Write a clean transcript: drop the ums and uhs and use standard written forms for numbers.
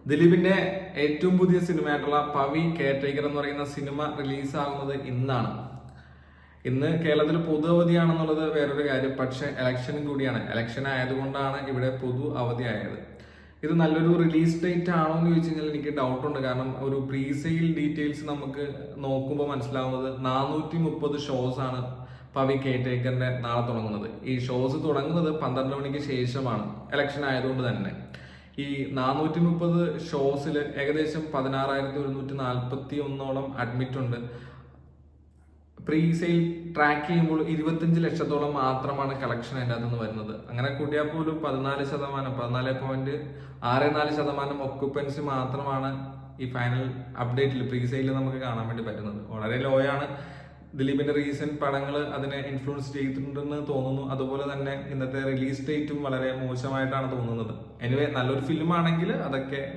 ദിലീപിന്റെ ഏറ്റവും പുതിയ സിനിമയായിട്ടുള്ള പവി കെയർടേക്കർ എന്ന് പറയുന്ന സിനിമ റിലീസാകുന്നത് ഇന്നാണ്. ഇന്ന് കേരളത്തിൽ പൊതു അവധിയാണെന്നുള്ളത് വേറൊരു കാര്യം. പക്ഷെ ഇലക്ഷനും കൂടിയാണ്. ഇലക്ഷൻ ആയതുകൊണ്ടാണ് ഇവിടെ പൊതു അവധിയായത്. ഇത് നല്ലൊരു റിലീസ് ഡേറ്റ് ആണോ എന്ന് ചോദിച്ചു കഴിഞ്ഞാൽ എനിക്ക് ഡൗട്ടുണ്ട്. കാരണം ഒരു പ്രീ സെയിൽ ഡീറ്റെയിൽസ് നമുക്ക് നോക്കുമ്പോൾ മനസ്സിലാവുന്നത് 430 ഷോസ് ആണ് പവി കെയർടേക്കറിന്റെ നാളെ തുടങ്ങുന്നത്. ഈ ഷോസ് തുടങ്ങുന്നത് 12 മണിക്ക് ശേഷമാണ്, ഇലക്ഷൻ ആയതുകൊണ്ട് തന്നെ. ഈ 430 ഷോസിൽ ഏകദേശം 16,141 അഡ്മിറ്റ് ഉണ്ട്. പ്രീ സെയിൽ ട്രാക്ക് ചെയ്യുമ്പോൾ 25 ലക്ഷത്തോളം മാത്രമാണ് കളക്ഷൻ അതിൻ്റെ അകത്തുനിന്ന് വരുന്നത്. അങ്ങനെ കൂട്ടിയാൽ പോലും 14.64% ഒക്യുപ്പൻസി മാത്രമാണ് ഈ ഫൈനൽ അപ്ഡേറ്റിൽ പ്രീ സെയിലിൽ നമുക്ക് കാണാൻ വേണ്ടി പറ്റുന്നത്. വളരെ ലോ ആണ്. ദിലീപിന്റെ റീസെന്റ് പടങ്ങൾ അതിനെ ഇൻഫ്ലുവൻസ് ചെയ്തിട്ടുണ്ടെന്ന് തോന്നുന്നു. അതുപോലെ തന്നെ ഇന്നത്തെ റിലീസ് ഡേറ്റും വളരെ മോശമായിട്ടാണ് തോന്നുന്നത്. എനിവേ നല്ലൊരു ഫിലിം ആണെങ്കിൽ അതൊക്കെ